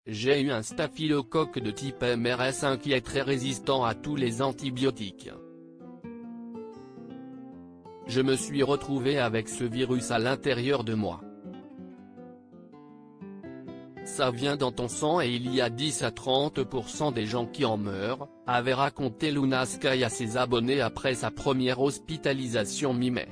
j'ai eu un staphylocoque de type MRS1 qui est très résistant à tous les antibiotiques. Je me suis retrouvé avec ce virus à l'intérieur de moi. Ça vient dans ton sang et il y a 10 à 30% des gens qui en meurent, avait raconté Luna Sky à ses abonnés après sa première hospitalisation mi-mai.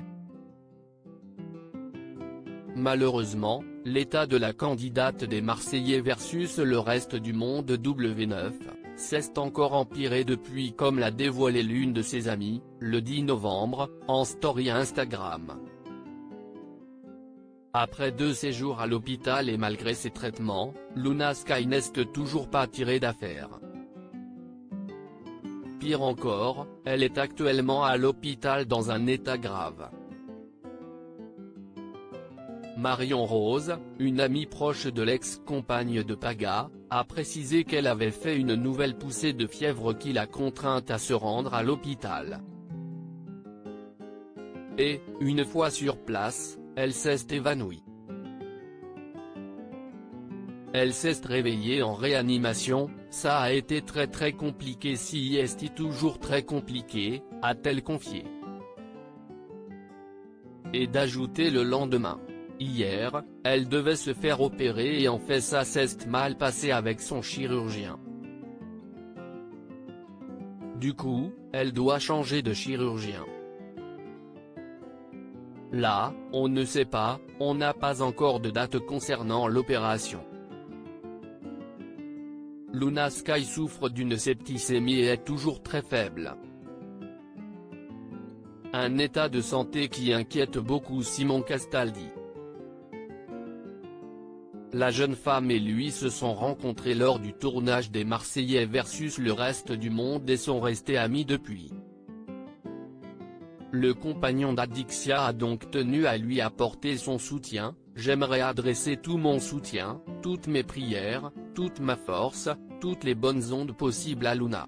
Malheureusement, l'état de la candidate des Marseillais versus le reste du monde W9, s'est encore empiré depuis, comme l'a dévoilé l'une de ses amies, le 10 novembre, en story Instagram. Après 2 séjours à l'hôpital et malgré ses traitements, Luna Sky n'est toujours pas tirée d'affaire. Pire encore, elle est actuellement à l'hôpital dans un état grave. Marion Rose, une amie proche de l'ex-compagne de Paga, a précisé qu'elle avait fait une nouvelle poussée de fièvre qui l'a contrainte à se rendre à l'hôpital. Et, une fois sur place, elle s'est évanouie. Elle s'est réveillée en réanimation, ça a été très compliqué si est toujours très compliqué, a-t-elle confié. Et d'ajouter le lendemain. Hier, elle devait se faire opérer et en fait ça s'est mal passé avec son chirurgien. Du coup, elle doit changer de chirurgien. Là, on ne sait pas, on n'a pas encore de date concernant l'opération. Luna Sky souffre d'une septicémie et est toujours très faible. Un état de santé qui inquiète beaucoup Simon Castaldi. La jeune femme et lui se sont rencontrés lors du tournage des Marseillais versus le reste du monde et sont restés amis depuis. Le compagnon d'Adixia a donc tenu à lui apporter son soutien. J'aimerais adresser tout mon soutien, toutes mes prières, toute ma force, toutes les bonnes ondes possibles à Luna.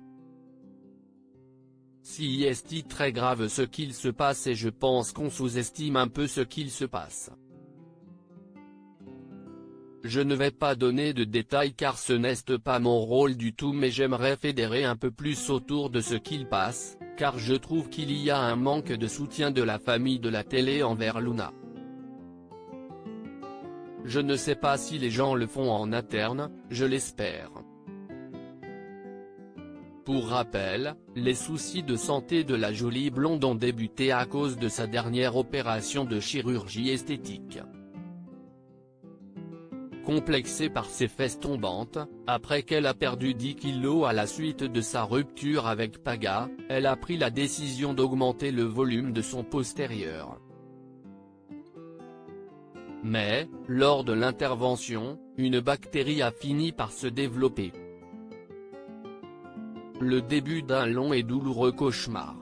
Si est très grave ce qu'il se passe et je pense qu'on sous-estime un peu ce qu'il se passe. Je ne vais pas donner de détails car ce n'est pas mon rôle du tout mais j'aimerais fédérer un peu plus autour de ce qu'il passe, car je trouve qu'il y a un manque de soutien de la famille de la télé envers Luna. Je ne sais pas si les gens le font en interne, je l'espère. Pour rappel, les soucis de santé de la jolie blonde ont débuté à cause de sa dernière opération de chirurgie esthétique. Complexée par ses fesses tombantes, après qu'elle a perdu 10 kilos à la suite de sa rupture avec Paga, elle a pris la décision d'augmenter le volume de son postérieur. Mais, lors de l'intervention, une bactérie a fini par se développer. Le début d'un long et douloureux cauchemar.